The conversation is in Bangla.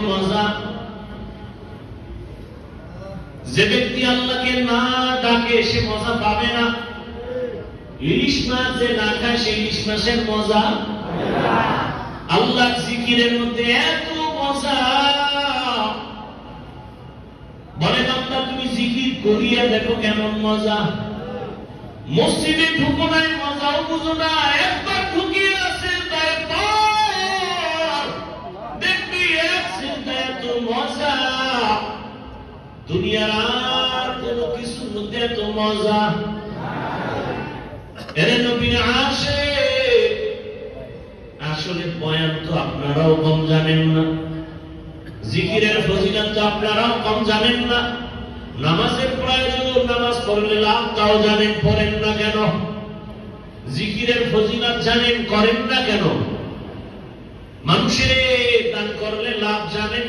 মজা। যে ব্যক্তি আল্লাহকে না ডাকে সে মজা পাবে না। ইলিশ মাছ যে না খায় সে ইলিশ মাছের মজা আল্লাহর জিকিরের মধ্যে এত মজা। বলেন আল্লাহ তুমি জিকির করিয়া দেখো কেমন মজা। মসজিদে ঢুকো নাই মজাও বুঝো না, একবার ঢুকিয়ে আছে দেখবি এত মজা। দুনিয়ার আর কোন কিছুর মধ্যে এত মজা। এরে নবীর আসে আসলে বয়ান তো আপনারাও কম জানেন না, জিকিরের ফজিলত তো আপনারাও কম জানেন না, নামাজের প্রয়োজন, নামাজ পড়লে লাভ তাও জানেন, পড়েন না কেন? জিকিরের ফজিলত জানেন, করেন না কেন? মানুষের দান করলে লাভ জানেন,